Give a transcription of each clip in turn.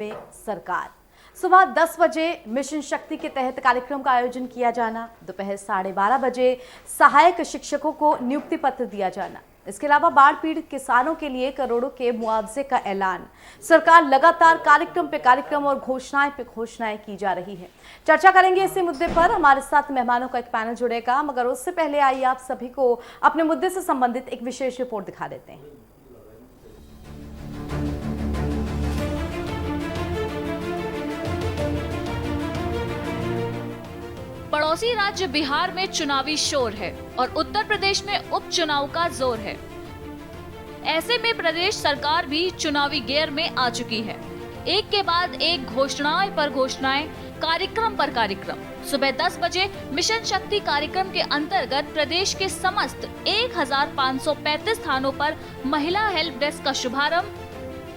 में सरकार सुबह 10 बजे मिशन शक्ति के तहत कार्यक्रम का आयोजन किया जाना, दोपहर 12:30 बजे सहायक शिक्षकों को नियुक्ति पत्र दिया जाना। इसके अलावा बाढ़ पीड़ित किसानों के लिए करोड़ों के मुआवजे का ऐलान। सरकार लगातार कार्यक्रम पे कार्यक्रम और घोषणाएं पे घोषणाएं की जा रही है। चर्चा करेंगे इसी मुद्दे पर। हमारे साथ मेहमानों का एक पैनल जुड़ेगा, मगर उससे पहले आइए आप सभी को अपने मुद्दे से संबंधित एक विशेष रिपोर्ट दिखा देते हैं। पड़ोसी राज्य बिहार में चुनावी शोर है और उत्तर प्रदेश में उपचुनाव का जोर है। ऐसे में प्रदेश सरकार भी चुनावी गियर में आ चुकी है। एक के बाद एक घोषणाएं पर घोषणाएं, कार्यक्रम पर कार्यक्रम। सुबह 10 बजे मिशन शक्ति कार्यक्रम के अंतर्गत प्रदेश के समस्त 1535 थानों पर महिला हेल्प डेस्क का शुभारंभ,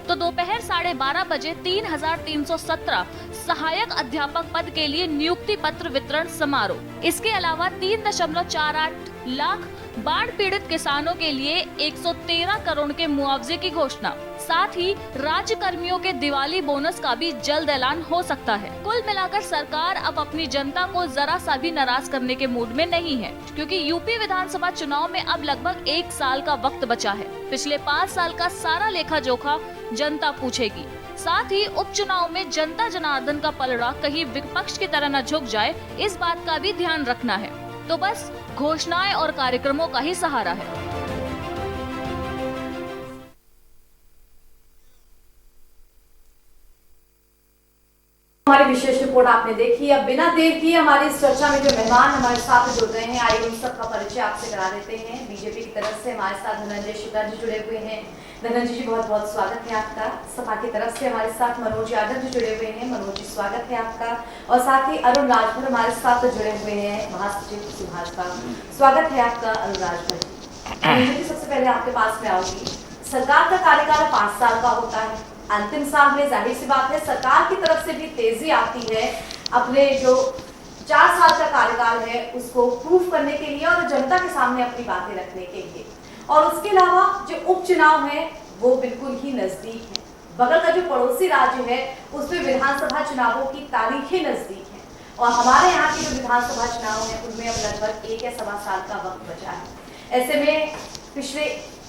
तो दोपहर 12:30 बजे 3317 सहायक अध्यापक पद के लिए नियुक्ति पत्र वितरण समारोह। इसके अलावा 3.48 लाख बाढ़ पीड़ित किसानों के लिए 113 करोड़ के मुआवजे की घोषणा। साथ ही राज्य कर्मियों के दिवाली बोनस का भी जल्द ऐलान हो सकता है। कुल मिलाकर सरकार अब अपनी जनता को जरा सा भी नाराज करने के मूड में नहीं है, क्योंकि यूपी विधानसभा चुनाव में अब लगभग 1 साल का वक्त बचा है। पिछले 5 साल का सारा लेखा जोखा जनता पूछेगी। साथ ही उपचुनाव में जनता जनार्दन का पलड़ा कहीं विपक्ष की तरह न झुक जाए, इस बात का भी ध्यान रखना है। तो बस घोषणाएं और कार्यक्रमों का ही सहारा है। हमारी विशेष रिपोर्ट आपने देखी। अब बिना देर किए हमारी इस चर्चा में जो मेहमान हमारे साथ जुड़ रहे हैं, आइए उन सबका परिचय आपसे करा देते हैं। बीजेपी की तरफ से हमारे साथ धनंजय शुक्ला जी जुड़े हुए हैं। धनंजय जी, बहुत बहुत स्वागत है आपका। सपा की तरफ से हमारे साथ मनोज यादव जी जुड़े हुए हैं। मनोज जी, स्वागत है आपका। और साथ ही अरुण राजभर हमारे साथ जुड़े हुए हैं, महासचिव भाजपा। स्वागत है आपका अरुण राजभर जी। सबसे पहले आपके पास में आऊंगी। सरकार का कार्यकाल 5 साल का होता है। अंतिम साल में जाहिर सी बात है सरकार की तरफ से भी तेजी आती है अपने जो 4 साल का कार्यकाल है उसको प्रूफ करने के लिए और जनता के सामने अपनी बातें रखने के लिए। और उसके अलावा जो उपचुनाव है वो बिल्कुल ही नजदीक है। बगल का जो पड़ोसी राज्य है उसमें विधानसभा चुनावों की तारीखें नजदीक है और हमारे यहाँ के जो विधानसभा चुनाव है उनमें अब लगभग 1 या सवा साल का वक्त बचा है। ऐसे में पिछले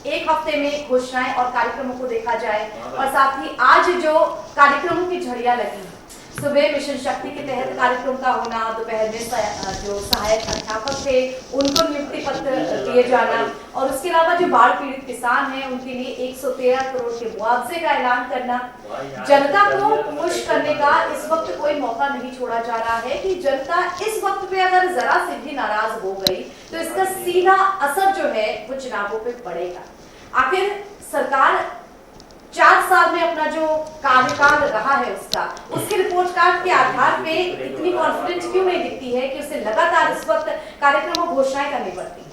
1 हफ्ते में घोषणाएं और कार्यक्रमों को देखा जाए और साथ ही आज जो कार्यक्रमों की झड़ियां लगी, सुबह मिशन शक्ति के तहत कार्यक्रम का होना, दोपहर में जो सहायक अध्यापक थे उनको नियुक्ति पत्र दिए जाना और उसके अलावा जो बाढ़ पीड़ित किसान हैं उनके लिए 113 करोड़ के मुआवजे का ऐलान करना, जनता को खुश करने का इस वक्त कोई मौका नहीं छोड़ा जा रहा है कि जनता इस वक्त पे अगर जरा से भी नाराज हो गई तो इसका सीधा असर जो है वो चुनावों पे पड़ेगा। आखिर सरकार 4 साल में अपना जो कार्यकाल रहा है उसके रिपोर्ट कार्ड के आधार पे इतनी कॉन्फिडेंस क्यों नहीं दिखती है कि उसे लगातार इस वक्त कार्यक्रम और घोषणाएं करनी पड़ती है?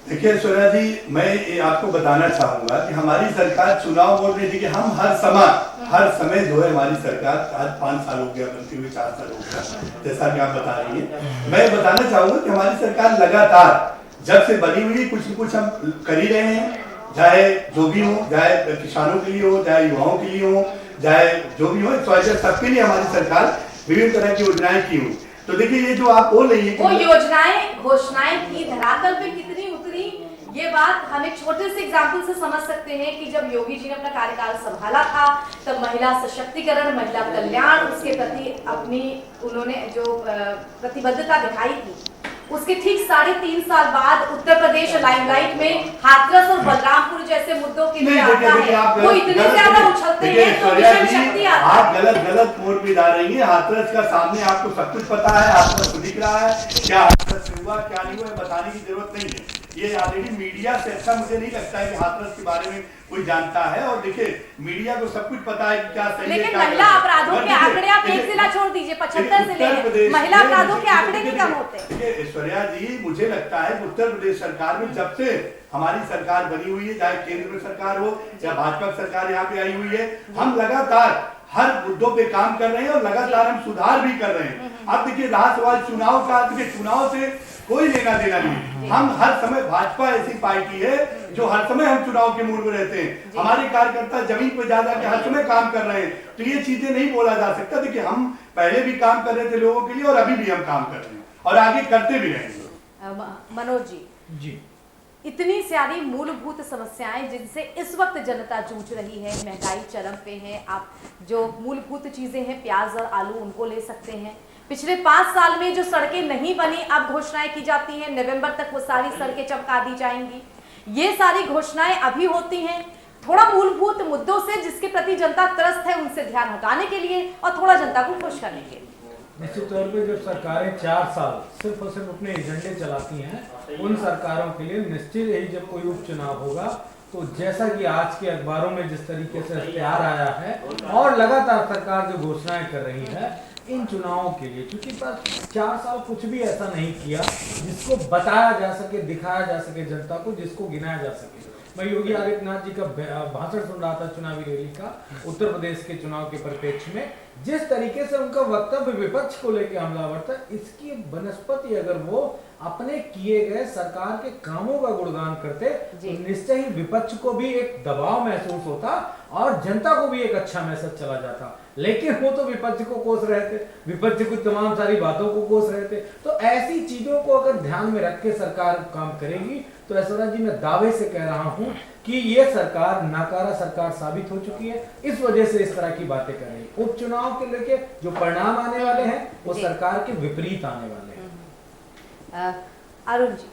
देखिए सोनिया जी, मैं आपको बताना चाहूंगा कि हमारी सरकार चुनाव बोल रही थी कि हम हर समय जो है हमारी सरकार आज 5 साल हो गया, बनती हुई 4 साल हो गया, जैसा कि आप बता रही हैं। मैं बताना चाहूंगा कि हमारी सरकार लगातार जब से बनी हुई कुछ न कुछ हम कर ही रहे हैं, चाहे जो भी हो, चाहे किसानों के लिए हो, चाहे युवाओं के लिए हो, चाहे जो भी हो, सबके लिए हमारी सरकार विभिन्न तरह की योजनाएं की हुई। तो देखिए ये जो आप बोल रही है वो योजनाएं घोषणाएं की धरातल पे कितनी उतरी, ये बात हम एक छोटे से एग्जाम्पल से समझ सकते हैं कि जब योगी जी ने अपना कार्यकाल संभाला था तब महिला सशक्तिकरण, महिला कल्याण, उसके प्रति अपनी उन्होंने जो प्रतिबद्धता दिखाई थी, उसके ठीक 3.5 साल बाद उत्तर प्रदेश लाइमलाइट में हाथरस और बलरामपुर जैसे मुद्दों के लिए आता है, वो इतने ज्यादा उछलते हैं तो मिशन शक्ति आता है। आप गलत मोड़ पे जा रही हैं। हाथरस का सामने आपको सब कुछ पता है, हाथरस दिख रहा है, क्या हाथरस से हुआ क्या नहीं हुआ बताने की जरूरत नहीं है। ये ऑलरेडी मीडिया से अच्छा मुझे नहीं लगता है कि हाथरस के बारे में कोई जानता है। और देखिए मीडिया को सब कुछ पता है कि क्या सही है, लेकिन महिला अपराधों के आंकड़े आप एक जिला छोड़ दीजिए, 75 जिले महिला अपराधों के आंकड़े नहीं कम होते। देखिए ऐश्वर्या जी, मुझे लगता है उत्तर प्रदेश सरकार में जब से हमारी सरकार बनी हुई है, चाहे केंद्र में सरकार हो या भाजपा सरकार यहाँ पे आई हुई है, हम लगातार हर मुद्दों पे काम कर रहे हैं और लगातार हम सुधार भी कर रहे हैं। अब देखिए रहा सवाल चुनाव का, देखिए चुनाव से कोई लेना देना नहीं। हम हर समय, भाजपा ऐसी पार्टी है जो हर समय हम चुनाव के मूड में रहते हैं। हमारे कार्यकर्ता जमीन पर ज्यादा के हर समय काम कर रहे हैं, तो ये चीजें नहीं बोला जा सकता। देखिए हम पहले भी काम कर रहे थे लोगों के लिए और अभी भी हम काम कर रहे हैं और आगे करते भी रहेंगे। मनोज जी, इतनी सारी मूलभूत समस्याएं जिनसे इस वक्त जनता जूझ रही है, महंगाई चरम पे है, आप जो मूलभूत चीजें हैं प्याज और आलू उनको ले सकते हैं। पिछले 5 साल में जो सड़कें नहीं बनी, अब घोषणाएं की जाती हैं नवंबर तक वो सारी सड़कें चमका दी जाएंगी। ये सारी घोषणाएं अभी होती हैं थोड़ा मूलभूत मुद्दों से जिसके प्रति जनता त्रस्त है उनसे ध्यान हटाने के लिए और थोड़ा जनता को खुश करने के लिए। निश्चित तौर पे जब सरकारें 4 साल सिर्फ और सिर्फ अपने एजेंडे चलाती हैं, उन सरकारों के लिए निश्चित ही जब कोई उपचुनाव होगा तो जैसा कि आज के अखबारों में जिस तरीके से इश्तेहार आया है और लगातार सरकार जो घोषणाएं कर रही है इन चुनावों के लिए, क्योंकि बस 4 साल कुछ भी ऐसा नहीं किया जिसको बताया जा सके, दिखाया जा सके जनता को, जिसको गिनाया जा सके। मैं योगी आदित्यनाथ जी का भाषण सुन रहा था चुनावी रैली का, उत्तर प्रदेश के चुनाव के परिप्रेक्ष्य में जिस तरीके से उनका वक्तव्य विपक्ष को लेकर हमलावर था, इसकी बनस्पति अगर वो अपने किए गए सरकार के कामों का गुणगान करते तो निश्चय ही विपक्ष को भी एक दबाव महसूस होता और जनता को भी एक अच्छा मैसेज चला जाता। लेकिन वो तो विपक्ष को कोस रहे थे, विपक्ष को तमाम सारी बातों को कोस रहे थे। तो ऐसी चीजों को अगर ध्यान में रख के सरकार काम करेगी तो ऐश्वर्या जी मैं दावे से कह रहा हूं कि ये सरकार नाकारा सरकार साबित हो चुकी है, इस वजह से इस तरह की बातें कर रही है। उपचुनाव के लेके जो परिणाम आने वाले हैं वो सरकार के विपरीत आने वाले हैं। अरुण जी,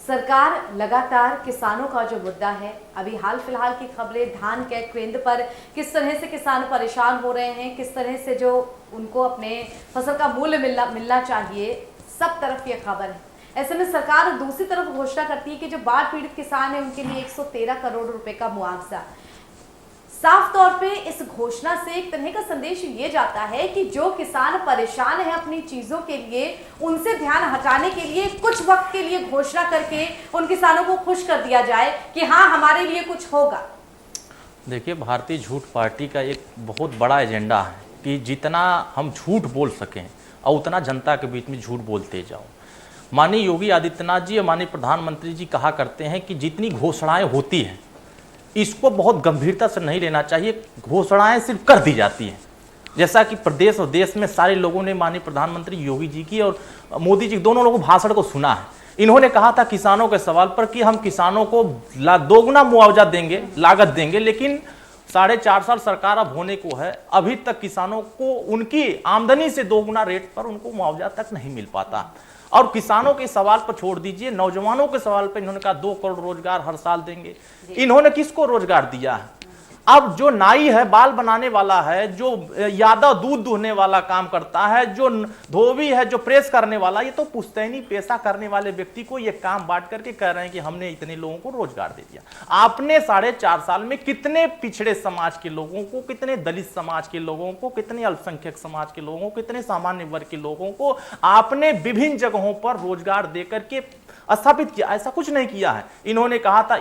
सरकार लगातार किसानों का जो मुद्दा है, अभी हाल फिलहाल की खबरें धान के केंद्र पर किस तरह से किसान परेशान हो रहे हैं, किस तरह से जो उनको अपने फसल का मूल्य मिलना चाहिए, सब तरफ ये खबर है। ऐसे में सरकार दूसरी तरफ घोषणा करती है कि जो बाढ़ पीड़ित किसान है उनके लिए 113 करोड़ रुपए का मुआवजा। साफ तौर पे इस घोषणा से एक तरह का संदेश ये जाता है कि जो किसान परेशान है अपनी चीजों के लिए, उनसे ध्यान हटाने के लिए कुछ वक्त के लिए घोषणा करके उन किसानों को खुश कर दिया जाए कि हाँ हमारे लिए कुछ होगा। देखिए, भारतीय झूठ पार्टी का एक बहुत बड़ा एजेंडा है कि जितना हम झूठ बोल सकें और उतना जनता के बीच में झूठ बोलते जाओ। माननीय योगी आदित्यनाथ जी और माननीय प्रधानमंत्री जी कहा करते हैं कि जितनी घोषणाएं होती हैं इसको बहुत गंभीरता से नहीं लेना चाहिए, घोषणाएं सिर्फ कर दी जाती हैं। जैसा कि प्रदेश और देश में सारे लोगों ने माननीय प्रधानमंत्री योगी जी की और मोदी जी दोनों लोगों भाषण को सुना है। इन्होंने कहा था किसानों के सवाल पर कि हम किसानों को दोगुना मुआवजा देंगे, लागत देंगे, लेकिन 4.5 साल सरकार अब होने को है, अभी तक किसानों को उनकी आमदनी से दोगुना रेट पर उनको मुआवजा तक नहीं मिल पाता। और किसानों के सवाल पर छोड़ दीजिए, नौजवानों के सवाल पर इन्होंने कहा 2 करोड़ रोजगार हर साल देंगे। इन्होंने किसको रोजगार दिया है? अब जो नाई है, बाल बनाने वाला है, जो यादव दूध दुहने वाला काम करता है, जो धोबी है, जो प्रेस करने वाला, ये तो पुश्तैनी पेशा करने वाले व्यक्ति को ये काम बांट करके कह रहे हैं कि हमने इतने लोगों को रोजगार दे दिया। आपने 4.5 साल में कितने पिछड़े समाज के लोगों को, कितने दलित समाज के लोगों को, कितने अल्पसंख्यक समाज के लोगों को, कितने सामान्य वर्ग के लोगों को आपने विभिन्न जगहों पर रोजगार देकर के स्थापित किया? ऐसा कुछ नहीं किया है। इन्होंने कहा था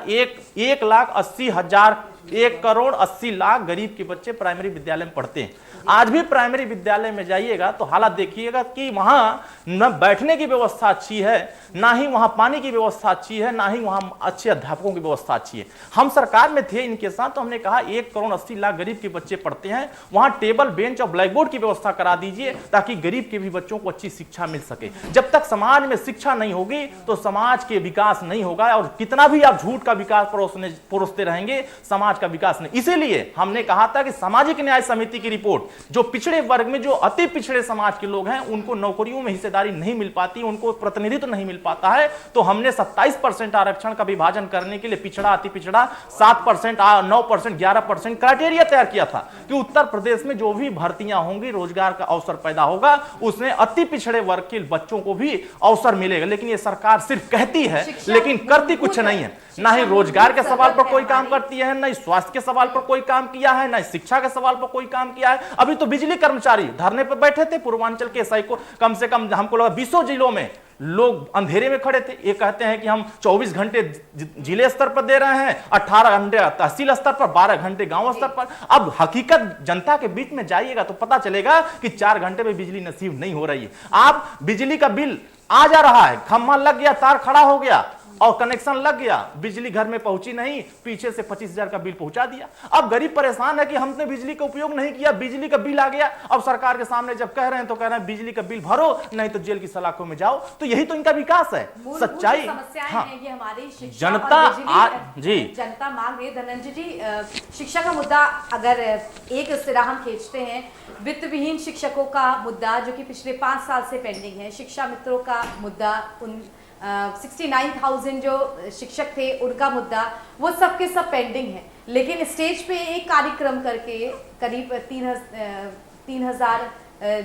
1 करोड़ 80 लाख गरीब के बच्चे प्राइमरी विद्यालय में पढ़ते हैं। आज भी प्राइमरी विद्यालय में जाइएगा तो हालात देखिएगा कि वहां न बैठने की व्यवस्था अच्छी है, ना ही वहां पानी की व्यवस्था अच्छी है, ना ही वहां अच्छे अध्यापकों की व्यवस्था अच्छी है। हम सरकार में थे इनके साथ, तो हमने कहा 1 करोड़ 80 लाख गरीब के बच्चे पढ़ते हैं, वहां टेबल बेंच और ब्लैक बोर्ड की व्यवस्था करा दीजिए ताकि गरीब के भी बच्चों को अच्छी शिक्षा मिल सके। जब तक समाज में शिक्षा नहीं होगी तो समाज के विकास नहीं होगा, और कितना भी आप झूठ का विकास परोसते रहेंगे, समाज का विकास नहीं। इसीलिए हमने कहा था कि सामाजिक न्याय समिति की रिपोर्ट, जो पिछड़े वर्ग में जो अति पिछड़े समाज के लोग हैं उनको नौकरियों में हिस्सेदारी नहीं मिल पाती, उनको प्रतिनिधित्व नहीं मिल पाता है, तो हमने 27% आरक्षण का विभाजन करने के लिए पिछड़ा अति पिछड़ा 7%, 9%, 11% क्राइटेरिया तैयार किया था कि उत्तर प्रदेश में जो भी भर्तियां होंगी, रोजगार का अवसर पैदा होगा, उसमें अति पिछड़े वर्ग के बच्चों को भी अवसर मिलेगा। लेकिन ये सरकार सिर्फ कहती है लेकिन करती कुछ नहीं है। ना ही रोजगार के सवाल पर कोई काम करती है, ना ही स्वास्थ्य के सवाल पर कोई काम किया है, ना ही शिक्षा के सवाल पर कोई काम किया है। अभी तो बिजली कर्मचारी धरने पर बैठे थे पूर्वांचल के एसआई को, कम से कम हमको लगा 20 जिलों में लोग अंधेरे में खड़े थे। ये कहते हैं कि हम 24 घंटे जिले स्तर पर दे रहे हैं, 18 घंटे तहसील स्तर पर, 12 घंटे गांव स्तर पर। अब हकीकत जनता के बीच में जाइएगा तो पता चलेगा कि 4 घंटे में बिजली नसीब नहीं हो रही है। आप बिजली का बिल आ जा रहा है, खम्भा लग गया, तार खड़ा हो गया और कनेक्शन लग गया, बिजली घर में पहुंची नहीं, पीछे से 25,000 का बिल पहुंचा दिया। अब गरीब परेशान है कि हमने बिजली का उपयोग नहीं किया, बिजली का बिल आ गया। अब सरकार के सामने जब कह रहे हैं तो कह रहे हैं बिजली का बिल भरो, नहीं तो जेल की सलाखों में जाओ। तो यही तो इनका विकास है, सच्चाई। समस्याएं हाँ, हैं ये हमारी शिक्षा जनता और बिजली, जी जनता मांग रही है। धनंजय जी, शिक्षा का मुद्दा अगर एक सिरा हम खींचते हैं, वित्त विहीन शिक्षकों का मुद्दा जो कि पिछले 5 साल से पेंडिंग है, शिक्षा मित्रों का मुद्दा, उन 69,000 जो शिक्षक थे उनका मुद्दा, वो सब के सब पेंडिंग है। लेकिन स्टेज पे एक कार्यक्रम करके करीब 3,000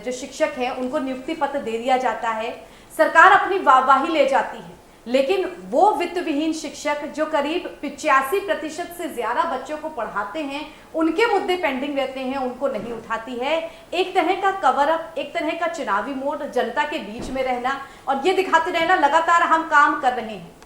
जो शिक्षक हैं उनको नियुक्ति पत्र दे दिया जाता है, सरकार अपनी वाहवाही ले जाती है। लेकिन वो वित्त विहीन शिक्षक जो करीब 85% से ज्यादा बच्चों को पढ़ाते हैं, उनके मुद्दे पेंडिंग रहते हैं, उनको नहीं उठाती है। एक तरह का कवर अप, एक तरह का चुनावी मोड, जनता के बीच में रहना और ये दिखाते रहना लगातार हम काम कर रहे हैं।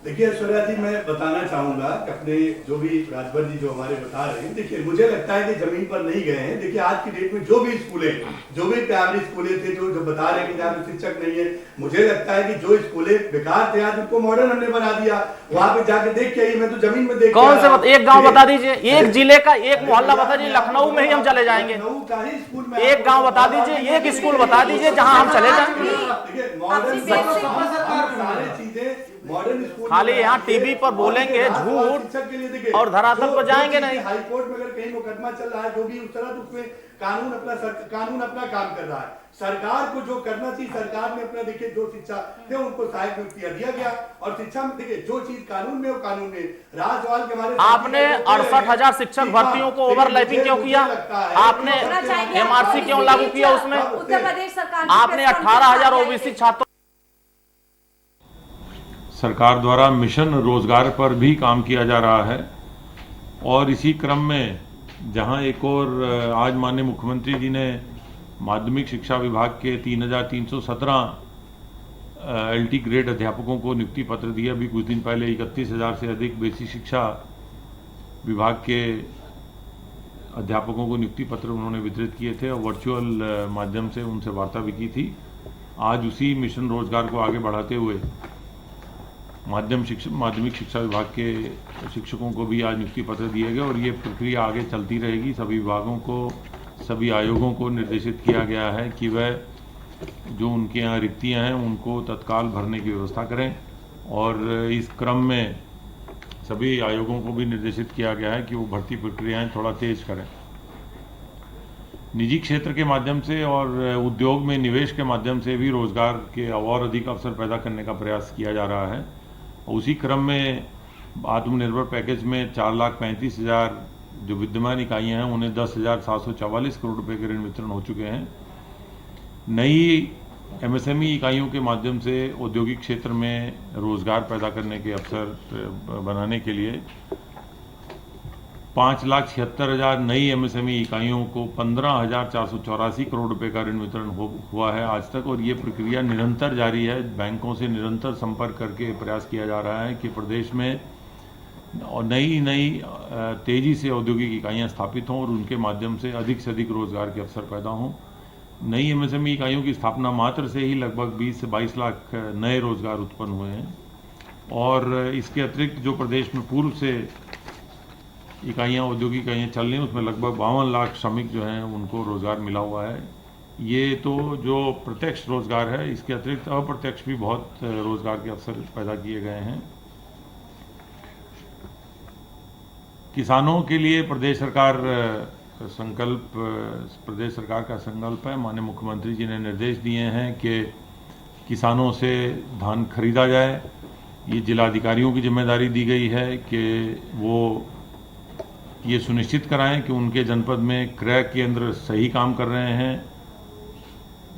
देखिए ऐश्वर्या जी, मैं बताना चाहूंगा कि अपने जो भी राजभर जी जो हमारे बता रहे हैं, देखिए मुझे लगता है कि जमीन पर नहीं गए हैं। देखिए आज की डेट में जो भी स्कूलें, जो भी प्राइमरी स्कूलें थे जो बता रहे हैं कि जहाँ पे शिक्षक नहीं है, मुझे लगता है कि जो स्कूलें बेकार थे आज उनको मॉडर्न हमने बना दिया। वहां पे जाके देख के आइए, मैं तो जमीन में देख कौन से एक गांव बता दीजिए, एक जिले का एक मोहल्ला बता दीजिए, लखनऊ में ही हम चले जाएंगे। लखनऊ का ही स्कूल में एक गांव बता दीजिए, एक स्कूल बता दीजिए जहां हम चले जाएंगे। देखिए मॉडर्न सारी चीजें मॉडर्न स्कूल, खाली यहाँ टीवी पर बोलेंगे झूठ और धरातल पर जाएंगे नहीं। हाई कोर्ट में अगर कहीं मुकदमा चल रहा है जो भी उस तरह, तो उसमें कानून अपना काम कर रहा है। सरकार को जो करना चाहिए, सरकार ने अपना देखिए जो शिक्षा थे उनको सहायक नियुक्तियां दिया गया और शिक्षा में देखिए जो चीज कानून में वो कानून में। राजवाल के हमारे आपने 68,000 शिक्षक भर्तियों को ओवरलैपिंग क्यों किया? आपने MRC क्यों लागू किया उसमें? उत्तर प्रदेश सरकार आपने 18,000 ओबीसी छात्रों सरकार द्वारा मिशन रोजगार पर भी काम किया जा रहा है। और इसी क्रम में जहां एक और आज माननीय मुख्यमंत्री जी ने माध्यमिक शिक्षा विभाग के 3,317 LT ग्रेड अध्यापकों को नियुक्ति पत्र दिए। अभी कुछ दिन पहले 31,000 से अधिक बेसिक शिक्षा विभाग के अध्यापकों को नियुक्ति पत्र उन्होंने वितरित किए थे और वर्चुअल माध्यम से उनसे वार्ता भी की थी। आज उसी मिशन रोजगार को आगे बढ़ाते हुए माध्यमिक शिक्षा विभाग के शिक्षकों को भी आज नियुक्ति पत्र दिए गए और ये प्रक्रिया आगे चलती रहेगी। सभी विभागों को, सभी आयोगों को निर्देशित किया गया है कि वह जो उनके यहाँ रिक्तियाँ हैं उनको तत्काल भरने की व्यवस्था करें। और इस क्रम में सभी आयोगों को भी निर्देशित किया गया है कि वो भर्ती प्रक्रियाएं थोड़ा तेज करें। निजी क्षेत्र के माध्यम से और उद्योग में निवेश के माध्यम से भी रोजगार के और अधिक अवसर पैदा करने का प्रयास किया जा रहा है। उसी क्रम में आत्मनिर्भर पैकेज में 4,35,000 जो विद्यमान इकाइयाँ हैं उन्हें 10,744 करोड़ रुपए के ऋण वितरण हो चुके हैं। नई MSME इकाइयों के माध्यम से औद्योगिक क्षेत्र में रोजगार पैदा करने के अवसर बनाने के लिए 5,76,000 नई MSME इकाइयों को 15,484 करोड़ रुपए का ऋण वितरण हुआ है आज तक। और ये प्रक्रिया निरंतर जारी है। बैंकों से निरंतर संपर्क करके प्रयास किया जा रहा है कि प्रदेश में और नई तेजी से औद्योगिक इकाइयां स्थापित हों और उनके माध्यम से अधिक रोजगार के अवसर पैदा हों। नई MSME इकाइयों की स्थापना मात्र से ही लगभग 20 से 22 लाख नए रोजगार उत्पन्न हुए हैं। और इसके अतिरिक्त जो प्रदेश में पूर्व से इकाइयाँ, औद्योगिक इकाइयाँ चल रही हैं उसमें लगभग 52 लाख श्रमिक जो हैं उनको रोजगार मिला हुआ है। ये तो जो प्रत्यक्ष रोजगार है, इसके अतिरिक्त अप्रत्यक्ष भी बहुत रोजगार के अवसर पैदा किए गए हैं। किसानों के लिए प्रदेश सरकार का संकल्प है। माननीय मुख्यमंत्री जी ने निर्देश दिए हैं कि किसानों से धान खरीदा जाए। ये जिलाधिकारियों की जिम्मेदारी दी गई है कि वो ये सुनिश्चित कराएं कि उनके जनपद में क्रय केंद्र सही काम कर रहे हैं,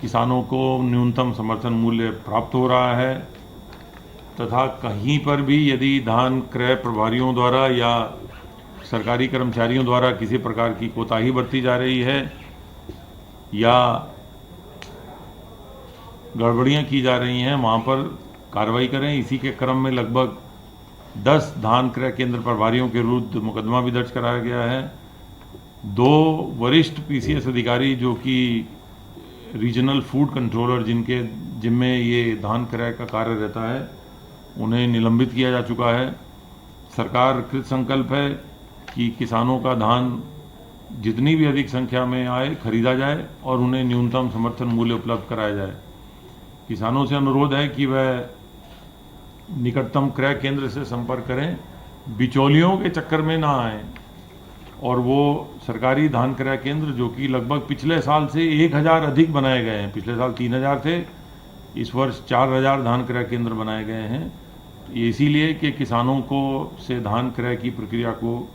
किसानों को न्यूनतम समर्थन मूल्य प्राप्त हो रहा है तथा कहीं पर भी यदि धान क्रय प्रभारियों द्वारा या सरकारी कर्मचारियों द्वारा किसी प्रकार की कोताही बरती जा रही है या गड़बड़ियां की जा रही हैं वहां पर कार्रवाई करें। इसी के क्रम में लगभग 10 धान क्रय केंद्र प्रभारियों के विरुद्ध मुकदमा भी दर्ज कराया गया है। 2 वरिष्ठ पीसीएस अधिकारी जो कि रीजनल फूड कंट्रोलर जिनके जिम्मे ये धान क्रय का कार्य रहता है, उन्हें निलंबित किया जा चुका है। सरकार कृत संकल्प है कि किसानों का धान जितनी भी अधिक संख्या में आए खरीदा जाए और उन्हें न्यूनतम समर्थन मूल्य उपलब्ध कराया जाए। किसानों से अनुरोध है कि वह निकटतम क्रय केंद्र से संपर्क करें, बिचौलियों के चक्कर में ना आए और वो सरकारी धान क्रय केंद्र जो कि लगभग पिछले साल से 1000 अधिक बनाए गए हैं, पिछले साल 3000 थे, इस वर्ष 4000 धान क्रय केंद्र बनाए गए हैं, इसीलिए कि किसानों को से धान क्रय की प्रक्रिया को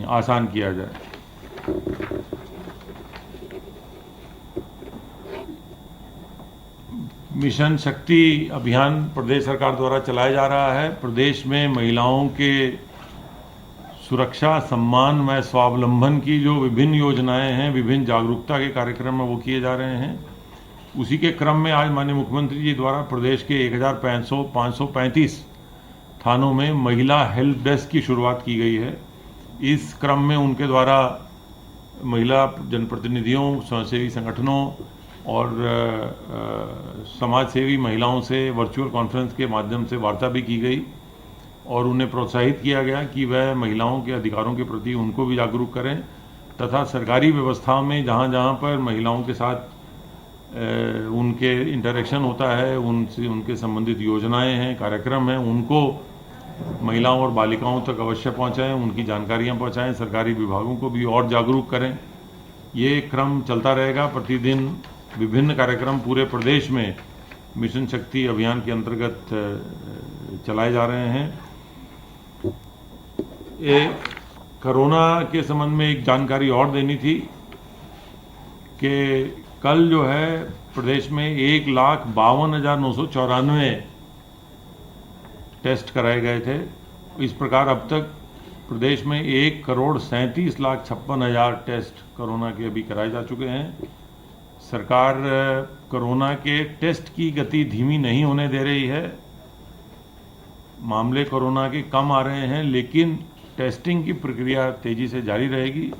आसान किया जाए। मिशन शक्ति अभियान प्रदेश सरकार द्वारा चलाया जा रहा है। प्रदेश में महिलाओं के सुरक्षा, सम्मान व स्वावलंबन की जो विभिन्न योजनाएं हैं, विभिन्न जागरूकता के कार्यक्रम वो किए जा रहे हैं। उसी के क्रम में आज माननीय मुख्यमंत्री जी द्वारा प्रदेश के 1535 थानों में महिला हेल्प डेस्क की शुरुआत की गई है। इस क्रम में उनके द्वारा महिला जनप्रतिनिधियों, स्वयंसेवी संगठनों और समाजसेवी महिलाओं से वर्चुअल कॉन्फ्रेंस के माध्यम से वार्ता भी की गई और उन्हें प्रोत्साहित किया गया कि वह महिलाओं के अधिकारों के प्रति उनको भी जागरूक करें तथा सरकारी व्यवस्था में जहाँ जहाँ पर महिलाओं के साथ उनके इंटरेक्शन होता है, उनसे उनके संबंधित योजनाएं हैं, कार्यक्रम हैं, उनको महिलाओं और बालिकाओं तक अवश्य पहुंचाएं, उनकी जानकारियां पहुंचाएं, सरकारी विभागों को भी और जागरूक करें। ये क्रम चलता रहेगा। प्रतिदिन विभिन्न कार्यक्रम पूरे प्रदेश में मिशन शक्ति अभियान के अंतर्गत चलाए जा रहे हैं। कोरोना के संबंध में एक जानकारी और देनी थी कि कल जो है प्रदेश में 1,52,994 टेस्ट कराए गए थे। इस प्रकार अब तक प्रदेश में 1,37,56,000 टेस्ट कोरोना के अभी कराए जा चुके हैं। सरकार कोरोना के टेस्ट की गति धीमी नहीं होने दे रही है। मामले कोरोना के कम आ रहे हैं, लेकिन टेस्टिंग की प्रक्रिया तेजी से जारी रहेगी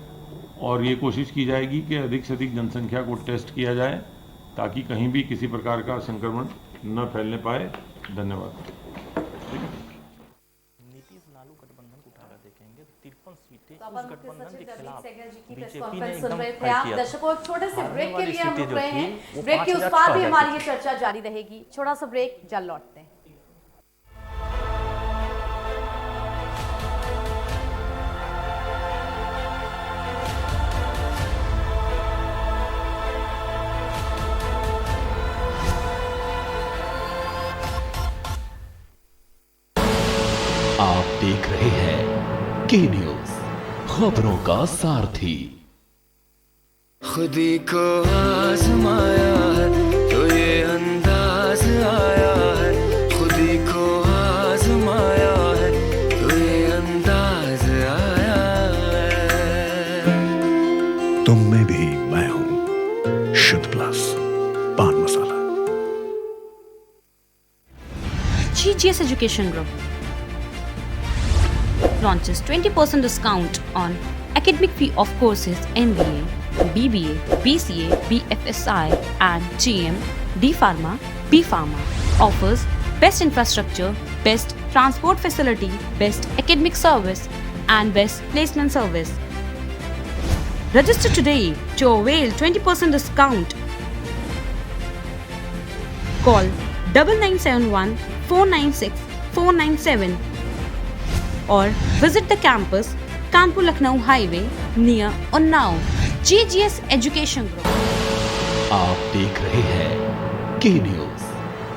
और ये कोशिश की जाएगी कि अधिक से अधिक जनसंख्या को टेस्ट किया जाए ताकि कहीं भी किसी प्रकार का संक्रमण न फैलने पाए। धन्यवाद। नीतीश लालू गठबंधन को उठाकर देखेंगे 53 सीटें तो अब उस मुख्य गठबंधन सचिव के रवि खिलाफ सहगल जी की प्रेस बीजेपी ने कॉन्फ्रेंस सुन एकदम रहे थे फाइट आप। किया था। दर्शकों, छोटे से हारने ब्रेक के वाली लिए हम स्थिति रुक जो रहे थी, हैं। वो ब्रेक के उस 5,600 बाद भी की हमारी थी। ये चर्चा जारी रहेगी। छोटा सा ब्रेक, जल्द लौटते हैं। आप देख रहे हैं के न्यूज, खबरों का सारथी। खुदी को आजमाया है तो ये अंदाज आया है, खुदी को आजमाया है तो ये अंदाज आया है। तुम में भी मैं हूं, शुद्ध प्लस पान मसाला। GGS Education Group launches 20% discount on academic fee of courses MBA, BBA, BCA, BFSI and GM, D Pharma, B Pharma. Offers best infrastructure, best transport facility, best academic service and best placement service. Register today to avail 20% discount. Call 9971 496 497 or visit the campus Kanpur Lucknow Highway near Unnao. GGS Education Group. आप देख रहे हैं के news,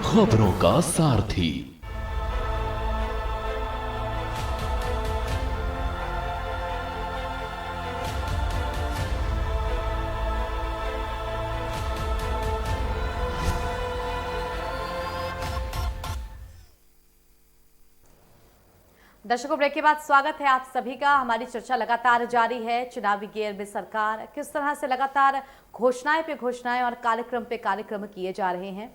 खबरों का सारथी। दर्शकों, break के बाद स्वागत है आप सभी का। हमारी चर्चा लगातार जारी है। चुनावी गेयर में सरकार किस तरह से लगातार घोषणाएं पे घोषणाएं और कार्यक्रम पे कार्यक्रम किए जा रहे हैं,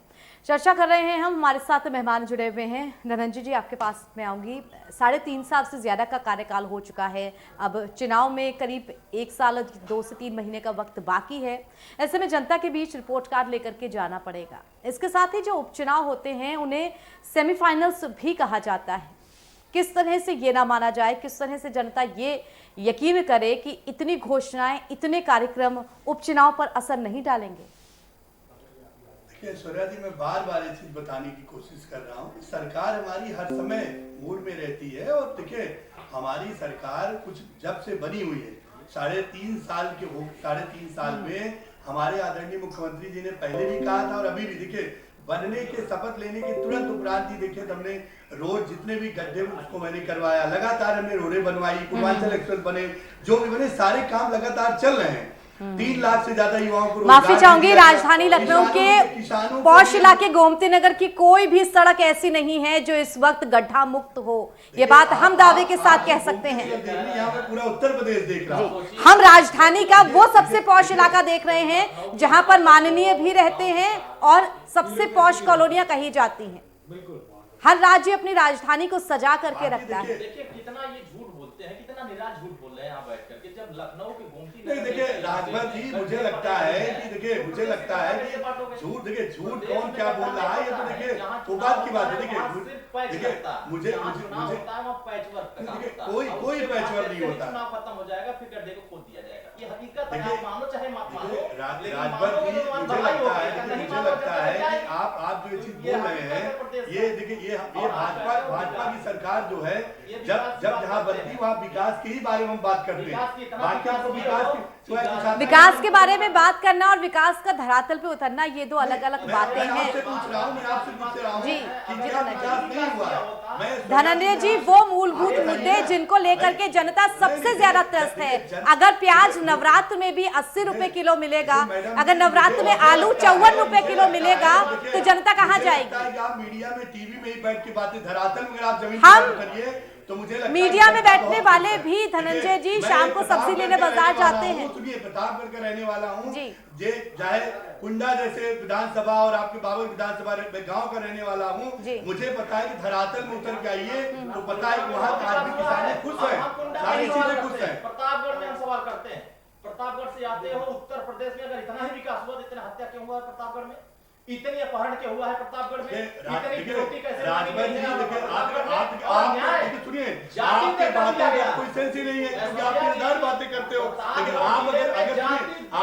चर्चा कर रहे हैं हम। हमारे साथ मेहमान जुड़े हुए हैं। धनंजय जी, आपके पास मैं आऊंगी। 3.5 साल से ज्यादा का कार्यकाल हो चुका है। अब चुनाव में करीब 1 साल 2 से 3 महीने का वक्त बाकी है। ऐसे में जनता के बीच रिपोर्ट कार्ड लेकर के जाना पड़ेगा। इसके साथ ही जो उपचुनाव होते हैं उन्हें सेमीफाइनल्स भी कहा जाता है। किस तरह से ये ना माना जाए, किस तरह से जनता ये यकीन करे कि इतनी घोषणाएं, इतने कार्यक्रम उपचुनाव पर असर नहीं डालेंगे? देखिए सूर्या जी, मैं बार बार ये चीज बताने की कोशिश कर रहा हूँ। सरकार हमारी हर समय मूड में रहती है। और देखिए, हमारी सरकार कुछ जब से बनी हुई है, 3.5 साल में हमारे आदरणीय मुख्यमंत्री जी ने पहले भी कहा था और अभी भी देखिए, बनने के शपथ लेने के तुरंत उपरांत ही देखिए, हमने रोड जितने भी गड्ढे उसको मैंने करवाया, लगातार हमने रोडें बनवाई, पूर्वांचल एक्सप्रेस बने, जो भी बने, सारे काम लगातार चल रहे हैं। 3 लाख से ज्यादा युवाओं को माफी चाहूंगी, राजधानी लखनऊ के पौष इलाके गोमती नगर की कोई भी सड़क ऐसी नहीं है जो इस वक्त गड्ढा मुक्त हो। ये बात हम दावे के साथ कह सकते हैं। यहाँ पे पूरा उत्तर प्रदेश देख रहा हूँ। हम राजधानी का वो सबसे पौष इलाका देख रहे हैं जहां पर माननीय भी रहते हैं और सबसे पौष कॉलोनियां कही जाती हैं। हर राज्य अपनी राजधानी को सजा करके रखता है। देखिए कितना ये झूठ बोलते हैं, कितना निराश झूठ बोल रहे हैं यहाँ बैठ करके। जब लखनऊ के गोमती नहीं, देखिए राजभर जी, मुझे लगता है कि देखिए झूठ, देखिए झूठ कौन क्या बोल रहा है, ये तो देखिए वो बात की बात है। देखिए मुझे कोई पैचवर्क नहीं होता। चुनाव खत्म हो जाएगा, फिर गड्ढे को खोद दिया जाएगा। ये हकीकत है, आप मानो चाहे मत मानो। राजभर जी, मुझे लगता है कि आप जो ये चीज बोल रहे हैं, ये देखिए ये भाजपा की सरकार जो है, जब जहाँ बनती वहाँ विकास के ही बारे में हम बात करते हैं। बाकी आपको विकास के बारे में बात करना और विकास का धरातल पे उतरना, ये दो अलग अलग बातें हैं जी। धनंजय जी, वो मूलभूत मुद्दे जिनको लेकर के जनता सबसे ज्यादा त्रस्त है। अगर प्याज नवरात्र में भी 80 रुपए किलो मिलेगा, अगर नवरात्र में आलू 54 रुपए किलो मिलेगा, तो जनता कहाँ जाएगी? आप मीडिया में, टीवी में ही बैठ के बातें, धरातल में आप जमीन करिए तो मुझे मीडिया में बैठने वाले भी धनंजय जी शाम को सब्जी लेने बाजार जाते हैं। सुनिए, प्रतापगढ़ का रहने वाला हूँ, चाहे कुंडा जैसे विधानसभा और आपके बाबर विधानसभा गांव का रहने वाला हूँ। मुझे पता है कि धरातल में उतर के आइए तो पता है कि वहाँ आदमी किसान खुश है, सारी चीजें खुश है। प्रतापगढ़ में हम सवाल करते हैं, प्रतापगढ़ से आते हो उत्तर प्रदेश में, अगर इतना ही विकास हुआ, इतना हत्या क्यों हुआ प्रतापगढ़ में? इतनी अपहरण क्या हुआ है प्रतापगढ़ में? इतनी गिरफ्तारी कैसे? सुनिए, आपके बातों का कोई सेंस ही नहीं है, क्योंकि आप निराधार बातें करते हो। लेकिन आप अगर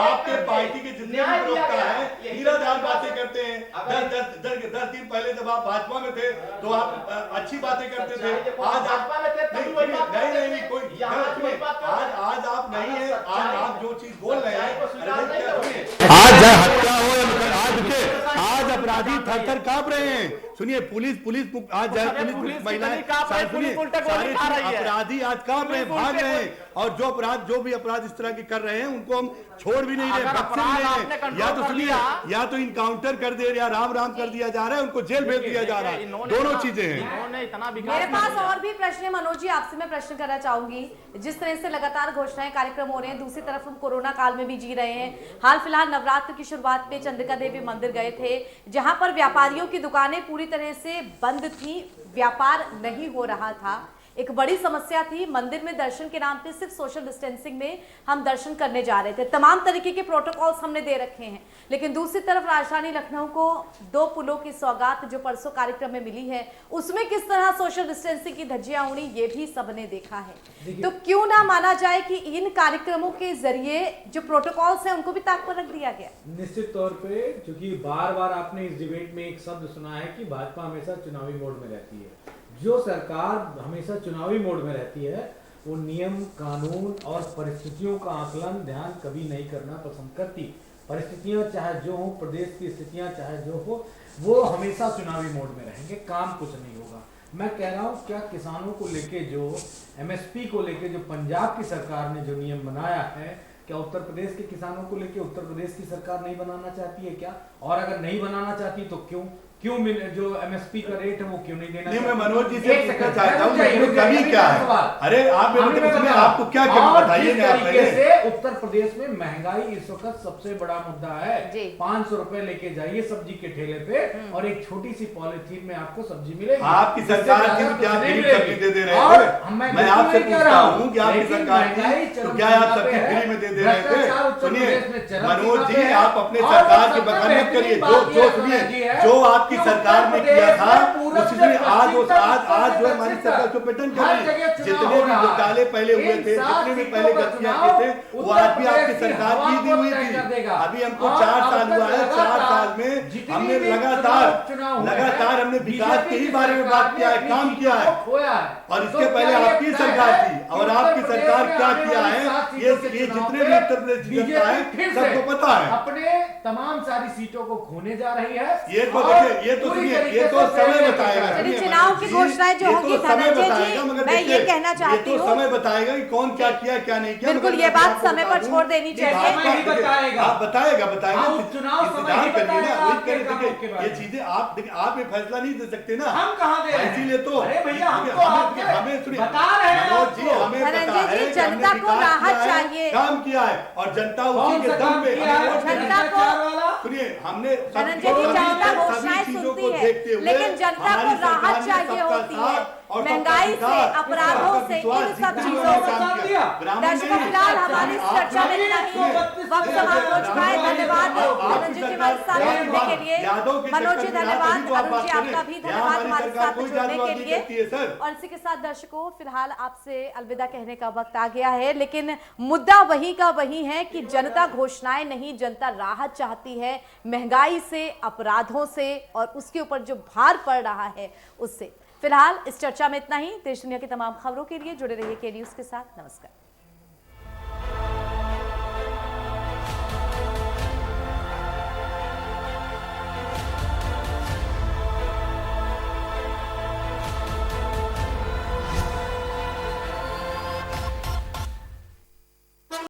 आपके पार्टी के जितने भी प्रवक्ता है निराधार बातें करते हैं। 10 दिन पहले जब आप भाजपा में थे तो आप अच्छी बातें करते थे। आज आप नहीं कोई आज आप नहीं है। आज आप जो चीज बोल रहे हैं, आज हत्या हो, आज अपराधी थर-थर कांप रहे हैं। सुनिए, पुलिस आज पुलिस महिलाएं, अपराधी आज कांप रहे हैं, भाग रहे हैं। और जो भी अपराध इस तरह के कर रहे हैं उनको हम छोड़ भी नहीं रहे, बख्श नहीं रहे। या तो सुनिए, या तो इनकाउंटर कर दे, या राम कर दिया जा रहा है, उनको जेल भेज दिया जा रहा है। दोनों चीजें हैं। मेरे पास और भी प्रश्न है। मनोज जी, आपसे मैं प्रश्न करना चाहूंगी। जिस तरह से लगातार घोषणाएं, कार्यक्रम हो रहे हैं, दूसरी तरफ हम कोरोना काल में भी जी रहे हैं। हाल फिलहाल नवरात्र की शुरुआत में चंद्रिका देवी मंदिर गए थे, जहां पर व्यापारियों की दुकानें पूरी तरह से बंद थी, व्यापार नहीं हो रहा था। एक बड़ी समस्या थी। मंदिर में दर्शन के नाम पे सिर्फ सोशल डिस्टेंसिंग में हम दर्शन करने जा रहे थे। तमाम तरीके के प्रोटोकॉल्स हमने दे रखे हैं, लेकिन दूसरी तरफ राजधानी लखनऊ को 2 पुलों की सौगात जो परसों कार्यक्रम में मिली है, उसमें किस तरह सोशल डिस्टेंसिंग की धज्जियां उड़ी, ये भी सबने देखा है। तो क्यों ना माना जाए कि इन कार्यक्रमों के जरिए जो प्रोटोकॉल्स हैं उनको भी ताक पर रख दिया गया? निश्चित तौर पे, क्योंकि बार आपने इस डिबेट में एक शब्द सुना है कि भाजपा हमेशा चुनावी मोड में रहती है। जो सरकार हमेशा चुनावी मोड में रहती है, वो नियम, कानून और परिस्थितियों का आकलन, ध्यान कभी नहीं करना पसंद करती। परिस्थितियां चाहे जो हो, प्रदेश की स्थितियां चाहे जो हो, वो हमेशा चुनावी मोड में रहेंगे, काम कुछ नहीं होगा। मैं कह रहा हूँ, क्या किसानों को लेके जो MSP को लेके जो पंजाब की सरकार ने जो नियम बनाया है, क्या उत्तर प्रदेश के किसानों को लेके उत्तर प्रदेश की सरकार नहीं बनाना चाहती है क्या? और अगर नहीं बनाना चाहती तो क्यों? क्यों जो MSP का रेट है वो क्यों नहीं देना? नहीं, मैं मनोज जी से एक पूछना सेकंड, चाहता हूँ रुक जाइए, इसमें कमी क्या है? सवाल। अरे आप हमें इसमें बताओ। आपको क्या कमी और बताइए जिस ना आप तरीके पहले। से उत्तर प्रदेश में महंगाई इस वक्त सबसे बड़ा मुद्दा है। जी। 500 रुपए लेके जाइए सब्जी के ठेले पे और एक छोटी सी पॉलिथीन में आपको सब्जी मिलेगी। आपकी इससे सरकार ज्यादा थी कुछ क्या नहीं फ्री मिलेगी। सब्जी दे रहे और थे? मैं मैं आपसे बिल्कुल नहीं कह पूछता रहा हूँ कि आपकी लेकिन सरकार महंगाई थी तो चरम क्या आप सीमा पे सब्जी है। फ्री में दे रहे थे? भ्रष्टाचार उत्तर सुनिए प्रदेश में चरम मनोज सीमा जी, पे है। आप अपने और सरकार की सबसे बखान मत करिए। बेहतरीन जो बात जो यह सुनिए समझ है जो आपकी कि सरकार उत्तर ने किया प्रदेश था में पूरब उसमें से आज पश्चिम तक, आज जो उत्तर हमारी से सरकार दक्षिण को पैटर्न तक हर करिए, जगह चुनाव जितने हो भी रहा है। घोटाले पहले हुए इन थे, 7 जितने भी सीटों पहले का गलतियां चुनाव किए थे, वो उत्तर आज भी आपकी प्रदेश की सरकार हवा जीती को हुई तय थी। कर देगा। अभी हमको और 4 अब साल तक हुआ है, 4 साल में जितनी हमने भी लगातार हमने विकास के ही बारे में बात किया है, काम किया है। और इसके पहले आपकी सरकार थी और आपकी सरकार क्या किया है ये जितने भी उत्तर प्रदेश जनता है सबको पता है। अपने तमाम सारी सीटों को खोने जा रही है। ये तो देखिए, ये तो सुनिए, ये तो समय बताएगा। चलिए, चुनाव की घोषणाएं जो होंगी धनंजय जी, मैं ये कहना चाहती ये तो हूँ समय बताएगा कि कौन क्या किया क्या नहीं किया। बिल्कुल, मगर ये मैं बात आपको समय बता पर दूं छोड़ देनी कि चाहिए। भाजपा समय ही बताएगा। आप बताएगा हाँ, उपचुनाव समय ही करिए ना, बताएगा वही आपके करिए। कामों के देखिए बारे ये में। चीजें आप देखिए आप ये फैसला नहीं दे सकते ना। हम कहाँ दे रहे हैं? इसीलिए तो अरे भैया, हम देखिए, तो आपके हमें सुनिए, बता रहे हैं मनोज जी, आपको। हमें पता धनंजय है जी, कि हमने जनता को विकास राहत किया है, चाहिए। काम किया है और जनता उसी कौन के सा दम काम पे किया है? हमें वोट जनता देने को- सुनिए हमने धनंजय जी, जनता घोषणाएं सुनती है, लेकिन जनता को राहत चाहिए होती है महंगाई से, अपराधों से, इन सब चीजों से। दर्शकों, फिलहाल हमारी इस चर्चा में इतना ही। वक्त समाप्त हो चुका है। धन्यवाद धनंजय जी हमारे साथ जुड़ने के लिए। मनोज जी धन्यवाद, अरुण जी आपका भी धन्यवाद हमारे साथ जुड़ने के लिए। और इसी के साथ दर्शकों, फिलहाल आपसे अलविदा कहने का वक्त आ गया है, लेकिन मुद्दा वही का वही है कि जनता घोषणाएं नहीं, जनता राहत चाहती है महंगाई से, अपराधों से और उसके ऊपर जो भार पड़ रहा है उससे। फिलहाल इस चर्चा में इतना ही। देश दुनिया की तमाम खबरों के लिए जुड़े रहिए के न्यूज़ के साथ। नमस्कार।